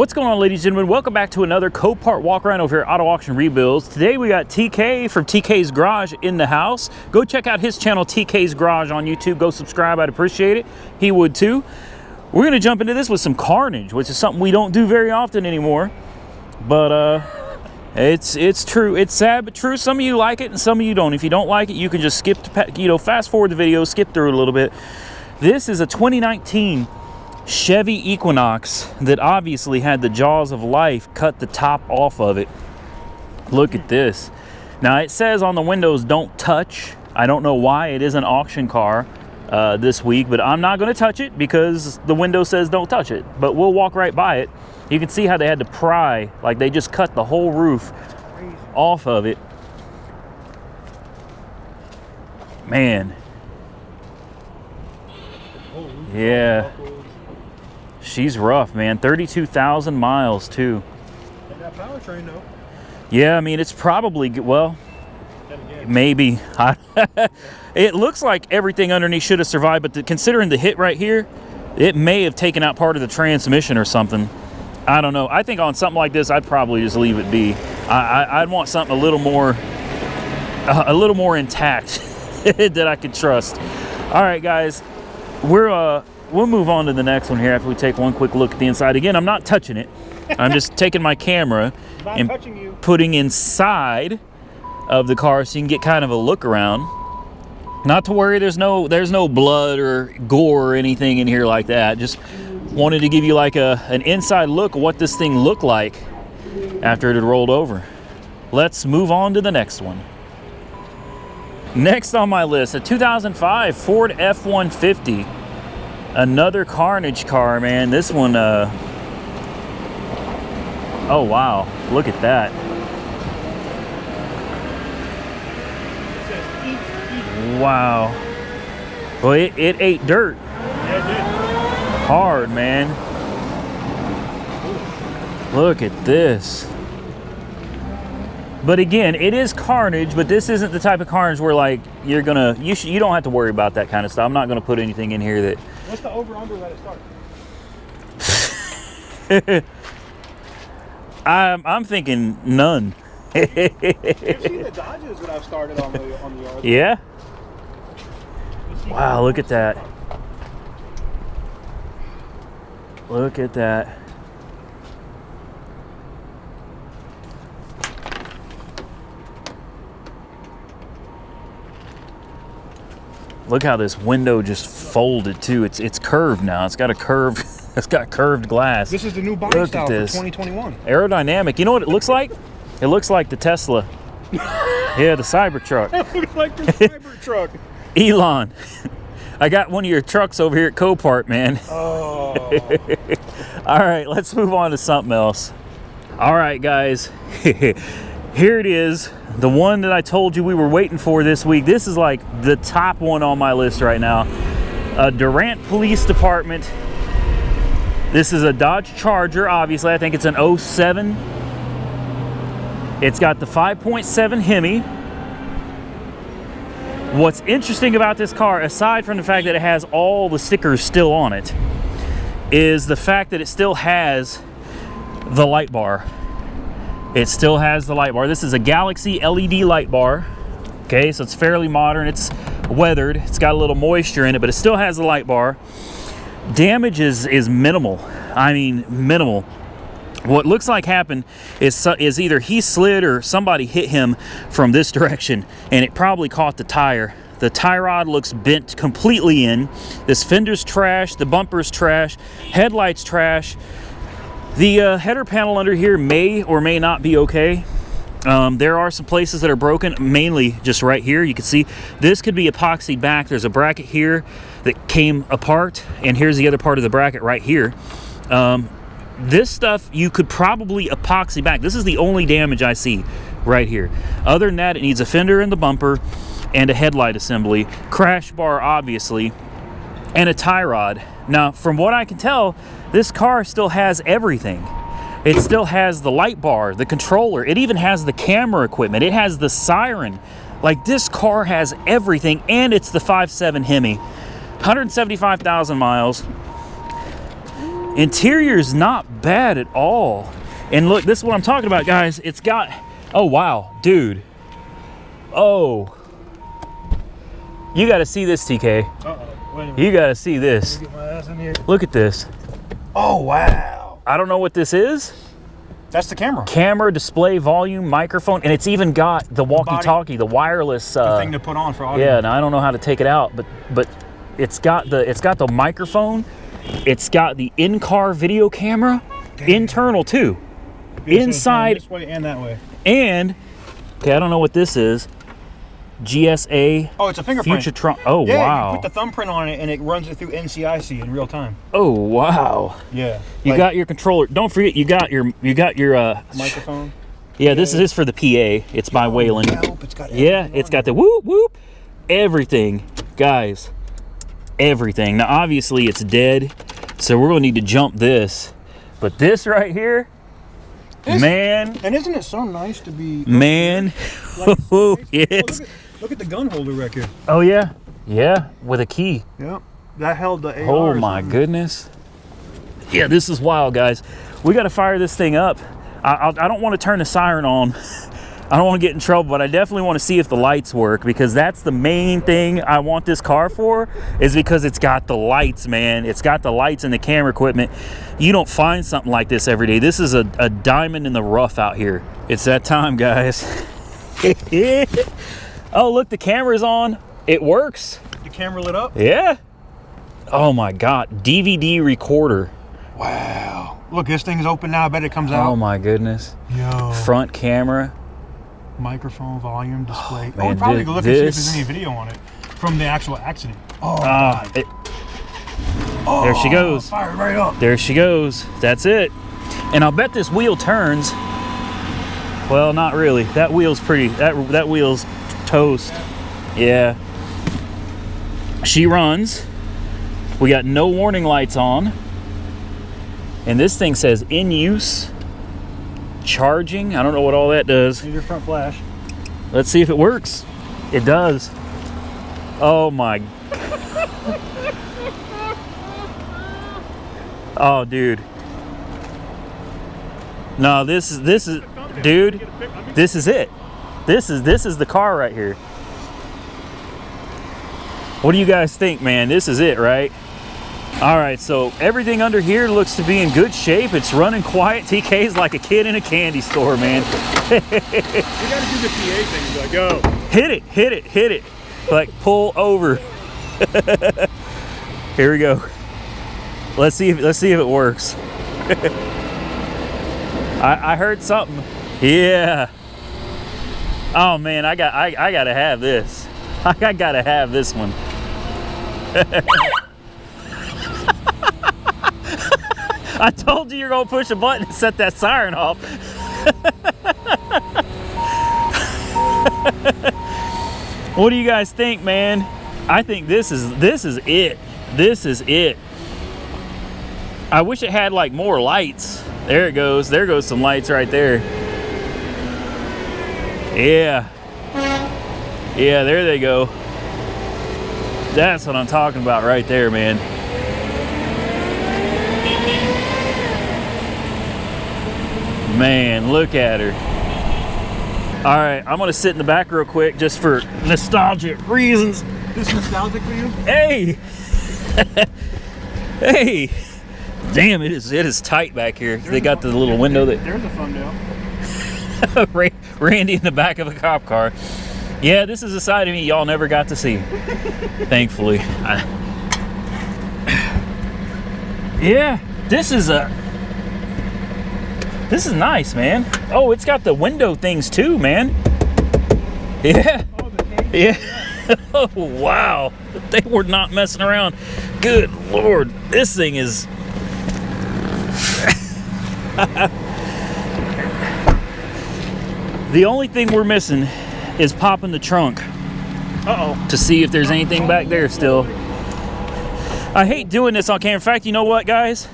What's going on, ladies and gentlemen? Welcome back to another Copart walk around over here at Auto Auction Rebuilds. Today we got TK from TK's Garage in the house. Go check out his channel, TK's Garage, on YouTube. Go subscribe, I'd appreciate it. He would too. We're gonna jump into this with some Carnage, which is something we don't do very often anymore. But it's true. It's sad but true. Some of you like it and some of you don't. If you don't like it, you can just skip, fast forward the video, skip through it a little bit. This is a 2019 Chevy Equinox that obviously had the jaws of life cut the top off of it. Look at this. Now it says on the windows, don't touch. I don't know why. It is an auction car this week, but I'm not going to touch it because the window says don't touch it. But we'll walk right by it. You can see how they had to pry, like they just cut the whole roof off of it. Man. Yeah. She's rough, man. 32,000 miles too. And that powertrain though. Yeah, I mean, it's probably, well, maybe. It looks like everything underneath should have survived, but considering the hit right here, it may have taken out part of the transmission or something. I don't know. I think on something like this, I'd probably just leave it be. I'd want something a little more intact that I could trust. All right, guys, we'll move on to the next one here after we take one quick look at the inside. Again, I'm not touching it. I'm just taking my camera and putting inside of the car so you can get kind of a look around. Not to worry, there's no blood or gore or anything in here like that. Just wanted to give you like an inside look of what this thing looked like after it had rolled over. Let's move on to the next one. Next on my list, a 2005 Ford F-150. Another Carnage car, man. This one, oh wow, look at that. Wow. Well, it ate dirt. Yeah, it did. Hard, man. Look at this. But again, it is Carnage, but this isn't the type of Carnage where like you don't have to worry about that kind of stuff. I'm not gonna put anything in here that. What's the over-under that it starts? I'm thinking none. You've seen the Dodges that I've started on the yard. Yeah. Wow, look at that. Look at that. Look how this window just folded too. It's curved now. It's got a curved. It's got curved glass. This is the new body style for 2021. Aerodynamic. You know what it looks like? It looks like the Tesla. Yeah, the Cybertruck. It looks like the Cybertruck. Elon, I got one of your trucks over here at Copart, man. Oh. All right, let's move on to something else. All right, guys. Here it is. The one that I told you we were waiting for this week. This is like the top one on my list right now. Durant Police Department. This is a Dodge Charger, obviously. I think it's an 07. It's got the 5.7 Hemi. What's interesting about this car, aside from the fact that it has all the stickers still on it, is the fact that it still has the light bar. It still has the light bar. This is a Galaxy LED light bar. Okay, so it's fairly modern. It's weathered. It's got a little moisture in it, but it still has the light bar. Damage is minimal. I mean, minimal. What looks like happened is either he slid or somebody hit him from this direction, and it probably caught the tire. The tie rod looks bent completely in. This fender's trash. The bumper's trash. Headlights trash. The header panel under here may or may not be okay. There are some places that are broken, mainly just right here. You can see this could be epoxied back. There's a bracket here that came apart, and here's the other part of the bracket right here. This stuff you could probably epoxy back. This is the only damage I see right here. Other than that, it needs a fender in the bumper and a headlight assembly, crash bar obviously, and a tie rod. Now, from what I can tell, this car still has everything. It still has the light bar, the controller. It even has the camera equipment. It has the siren. Like, this car has everything, and it's the 5.7 Hemi. 175,000 miles. Interior's not bad at all. And look, this is what I'm talking about, guys. It's got, oh wow, dude. Oh. You gotta see this, TK. Uh-oh. Wait a minute. You gotta see this. Get my ass in here. Look at this. Oh, wow. I don't know what this is. That's the camera. Camera, display, volume, microphone, and it's even got the walkie-talkie, the wireless The thing to put on for audio. yeah, and I don't know how to take it out, but it's got the microphone, it's got the in-car video camera, internal too. Yeah, so Inside this way and that way. and okay, I don't know what this is. GSA. Oh, it's a fingerprint. Future Trump. Oh Yeah, wow. you put the thumbprint on it and it runs it through NCIC in real time. Oh wow. Yeah. You like got your controller. Don't forget you got your microphone. Yeah, this is for the PA. It's by Wayland. It's got Yeah, it's got the whoop whoop. Everything, guys. Everything. Now obviously it's dead, so we're gonna need to jump this. But this right here, man. And isn't it so nice to be Man. like, Oh, nice? yes. Look at the gun holder right here. Oh yeah. Yeah, with a key. Yep. That held the AR. Oh my goodness. Yeah, this is wild, guys. We got to fire this thing up. I don't want to turn the siren on. I don't want to get in trouble, but I definitely want to see if the lights work, because that's the main thing I want this car for, is because it's got the lights, man. It's got the lights and the camera equipment. You don't find something like this every day. This is a diamond in the rough out here. It's that time, guys. Oh, look, the camera's on. It works. The camera lit up? Yeah. Oh my God, DVD recorder. Wow. Look, this thing's open now. I bet it comes out. Oh my goodness. Yo. Front camera. Microphone, volume, display. Man, we'll probably go look and see if this- there's any video on it from the actual accident. Oh, There she goes. Fired right up. There she goes. That's it. And I'll bet this wheel turns. Well, not really. That wheel's pretty. That wheel's toast. Yeah. She runs. We got no warning lights on. And this thing says in use. Charging. I don't know what all that does. Here's your front flash. Let's see if it works. It does. Oh my. Oh, dude. No, this is dude. This is it. This is the car right here. What do you guys think, man? This is it, right? All right, so everything under here looks to be in good shape. It's running quiet. TK's like a kid in a candy store, man. You gotta do the PA thing. Like, go. Hit it, hit it, hit it. Like pull over. Here we go. Let's see if it works. I heard something. Yeah. Oh man, I gotta have this. I gotta have this one. I told you you're gonna push a button and set that siren off. What do you guys think, man? I think this is it. This is it. I wish it had like more lights. There it goes. There goes some lights right there. Yeah. Yeah, there they go. That's what I'm talking about right there, man. Man, look at her. All right, I'm gonna sit in the back real quick just for nostalgic reasons. This nostalgic for you? Hey, hey, damn! It is tight back here. They got the little window that There's a thumbnail. Randy in the back of a cop car. Yeah, this is a side of me y'all never got to see. Thankfully. Yeah, this is nice, man. Oh, it's got the window things too, man. Yeah. Oh, the cage. Yeah. Oh, wow. They were not messing around. Good Lord. This thing is... The only thing we're missing is popping the trunk. Uh-oh. To see if there's anything back there still. I hate doing this on camera. In fact, you know what, guys?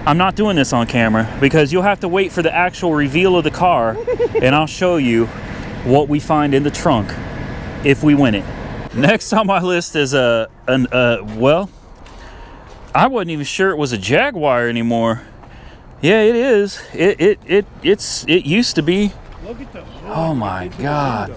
I'm not doing this on camera because you'll have to wait for the actual reveal of the car and I'll show you what we find in the trunk if we win it. Next on my list is well, I wasn't even sure it was a Jaguar anymore. Yeah, it is. It used to be. Look at the. Oh my God.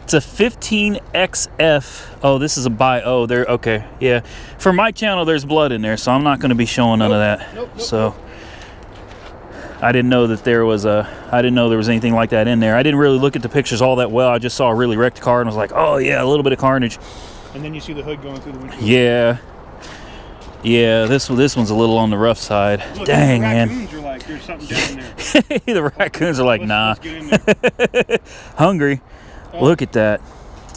It's a 15XF. Oh, this is a buy. Oh, there. Okay, yeah. For my channel, there's blood in there, so I'm not going to be showing none of that. So I didn't know that there was a. I didn't know there was anything like that in there. I didn't really look at the pictures all that well. I just saw a really wrecked car and was like, oh yeah, a little bit of carnage. And then you see the hood going through the windshield. Yeah. Yeah, this one's a little on the rough side. Look, Dang, the man. raccoons are like, there's something down there. The raccoons are like, nah. Let's get in there. Hungry. Oh. Look at that.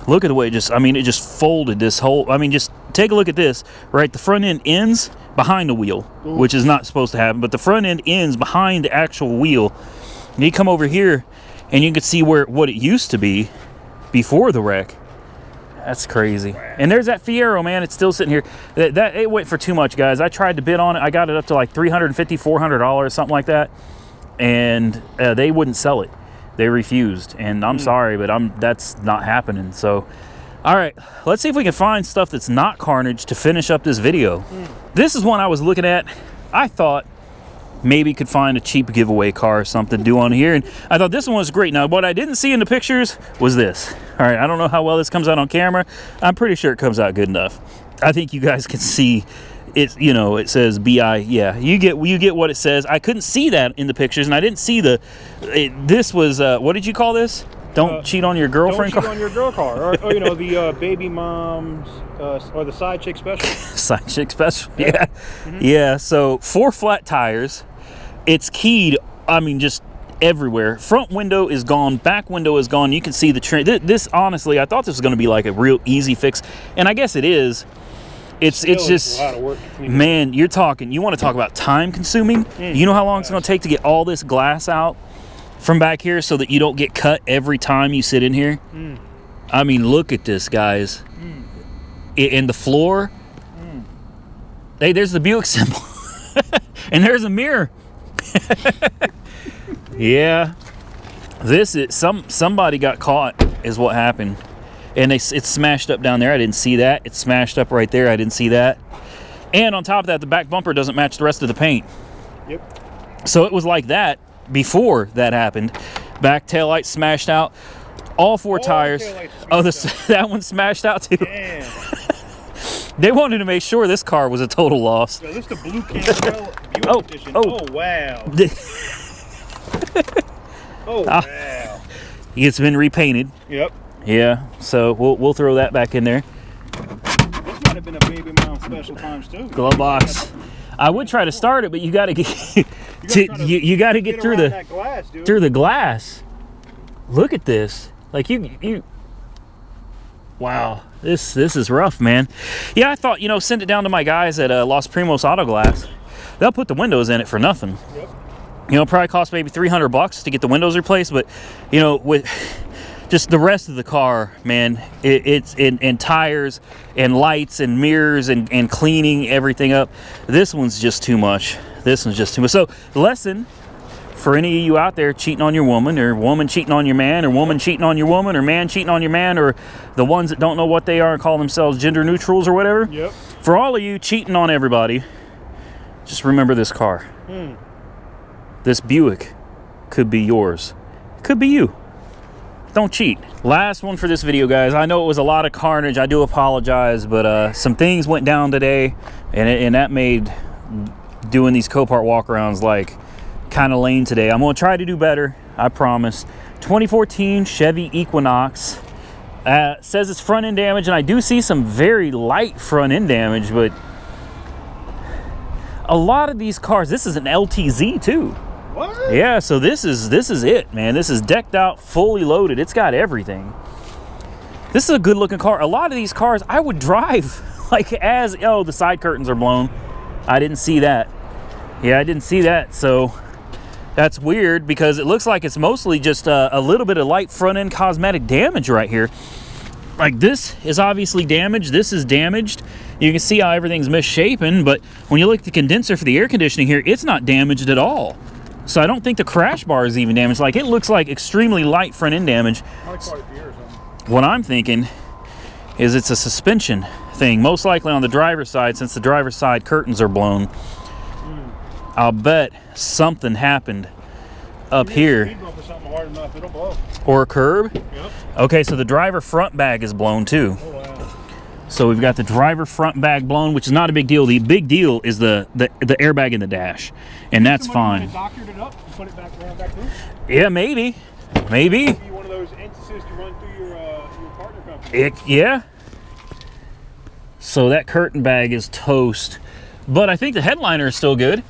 Look at the way it just, I mean, it just folded this whole, I mean, just take a look at this, right? The front end ends behind the wheel, which is not supposed to happen, but the front end ends behind the actual wheel. And you come over here and you can see what it used to be before the wreck. That's crazy. And there's that Fiero, man. It's still sitting here. That it went for too much, guys. I tried to bid on it. I got it up to like $350, $400, something like that. And they wouldn't sell it. They refused. And I'm sorry, but that's not happening. So, all right, let's see if we can find stuff that's not Carnage to finish up this video. This is one I was looking at. I thought maybe could find a cheap giveaway car or something to do on here, and I thought this one was great. Now, what I didn't see in the pictures was this. All right, I don't know how well this comes out on camera. I'm pretty sure it comes out good enough. I think you guys can see it. You know, it says BI. Yeah, you get what it says. I couldn't see that in the pictures, and I didn't see this was what did you call this? Don't cheat on your girlfriend car. Don't cheat on your girl car, or you know, the baby mom's or the side chick special. Side chick special. Yeah. Yeah. So 4 flat tires. It's keyed, I mean, just everywhere. Front window is gone, back window is gone. You can see the trim. This, honestly, I thought this was going to be like a real easy fix, and I guess it is. It's just, a lot of work to clean man, you want to talk about time consuming? You know how long it's going to take to get all this glass out from back here so that you don't get cut every time you sit in here? I mean, look at this, guys. And the floor. Hey, there's the Buick symbol. And there's a mirror. Yeah, this is somebody got caught is what happened, and it's smashed up down there. I didn't see that. It's smashed up right there. I didn't see that. And on top of that, the back bumper doesn't match the rest of the paint. Yep. So it was like that before that happened. Back taillight smashed out. All 4 tires. Oh, that one smashed out too. Damn. They wanted to make sure this car was a total loss. Yo, this is the blue Camaro Buick edition. Oh wow. Oh wow. It's been repainted. Yep. Yeah. So we'll throw that back in there. This might have been a baby mom special times too. Glove box. I would try to start it, but you got to get you got to get through that glass, dude. through the glass. Look at this. Like you. Wow. This is rough, man. Yeah, I thought, send it down to my guys at Los Primos Auto Glass. They'll put the windows in it for nothing. Yep. Probably cost maybe $300 to get the windows replaced, but with just the rest of the car, man, it's in tires and lights and mirrors and cleaning everything up. This one's just too much. This one's just too much. So, lesson for any of you out there cheating on your woman, or woman cheating on your man, or woman cheating on your woman, or man cheating on your man, or the ones that don't know what they are and call themselves gender neutrals or whatever. Yep. For all of you cheating on everybody, just remember this car. This Buick could be yours. It could be you. Don't cheat. Last one for this video, guys. I know it was a lot of carnage. I do apologize, but some things went down today, and that made doing these Copart walkarounds like kind of lame today. I'm going to try to do better, I promise. 2014 Chevy Equinox. Says it's front end damage, and I do see some very light front end damage, but a lot of these cars, this is an LTZ too. What? Yeah, so this is it, man. This is decked out, fully loaded. It's got everything. This is a good looking car. A lot of these cars I would drive like the side curtains are blown. I didn't see that. Yeah, I didn't see that. So that's weird, because it looks like it's mostly just a little bit of light front end cosmetic damage right here. Like, this is obviously damaged. This is damaged. You can see how everything's misshapen, but when you look at the condenser for the air conditioning here, it's not damaged at all. So I don't think the crash bar is even damaged. Like, it looks like extremely light front end damage. What I'm thinking is it's a suspension thing. Most likely on the driver's side, since the driver's side curtains are blown. I'll bet something happened up here. Speed bump or something hard enough, it'll blow. Or a curb? Yep. Okay, so the driver front bag is blown too. Oh, wow. So we've got the driver front bag blown, which is not a big deal. The big deal is the airbag in the dash, and that's fine. Doctored it up and put it back around back through? Yeah, maybe. Maybe. Maybe one of those instances to run through your partner company. Yeah. So that curtain bag is toast. But I think the headliner is still good.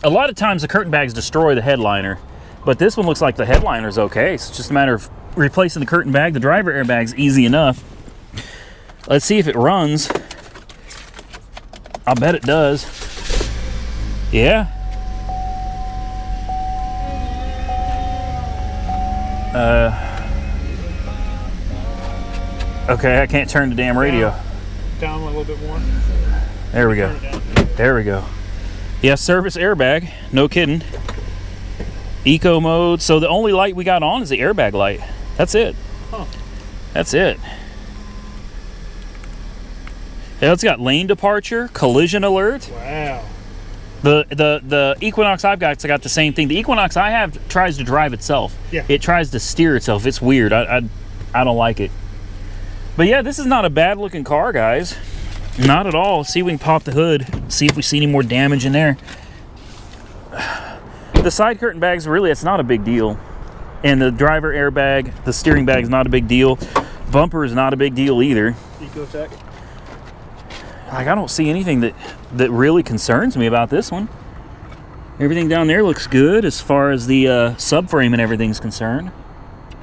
A lot of times the curtain bags destroy the headliner, but this one looks like the headliner's okay. So it's just a matter of replacing the curtain bag. The driver airbag's easy enough. Let's see if it runs. I'll bet it does. Yeah. Okay, I can't turn the damn radio. Down a little bit more. There we go. There we go. Yeah, service airbag. No kidding. Eco mode. So the only light we got on is the airbag light. That's it. Huh. That's it. Yeah, it's got lane departure, collision alert. Wow. The Equinox I've got the same thing. The Equinox I have tries to drive itself. Yeah. It tries to steer itself. It's weird. I don't like it. But yeah, this is not a bad looking car, guys. Not at all. See if we can pop the hood. See if we see any more damage in there. The side curtain bags, really, it's not a big deal. And the driver airbag, the steering bag is not a big deal. Bumper is not a big deal either. Ecotech. Like, I don't see anything that really concerns me about this one. Everything down there looks good as far as the subframe and everything's concerned.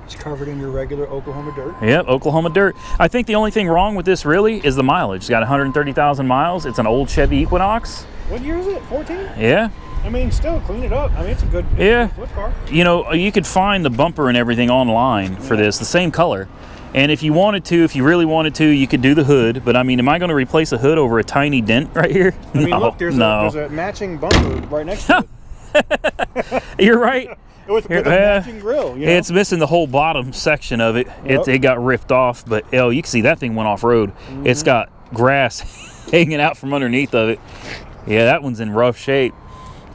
It's covered in your regular Oklahoma dirt. Yep, Oklahoma dirt. I think the only thing wrong with this really is the mileage. It's got 130,000 miles. It's an old Chevy Equinox. What year is it? 14? Yeah. I mean, still clean it up. I mean, it's a good flip car. You know, you could find the bumper and everything online for this, the same color. And if you wanted to, if you really wanted to, you could do the hood. But I mean, am I going to replace a hood over a tiny dent right here? I mean, look, there's a matching bumper right next to it. You're right. With a matching grill. You know? It's missing the whole bottom section of it. Yep. It got ripped off, but you can see that thing went off road. It's got grass hanging out from underneath of it. Yeah, that one's in rough shape.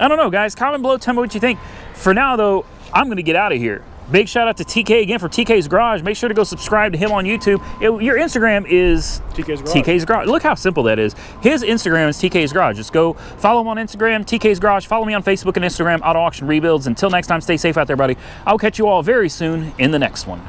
I don't know, guys. Comment below, tell me what you think. For now, though, I'm going to get out of here. Big shout out to TK again for TK's Garage. Make sure to go subscribe to him on YouTube. Your Instagram is TK's Garage. Look how simple that is. His Instagram is TK's Garage. Just go follow him on Instagram, TK's Garage. Follow me on Facebook and Instagram, Auto Auction Rebuilds. Until next time, stay safe out there, buddy. I'll catch you all very soon in the next one.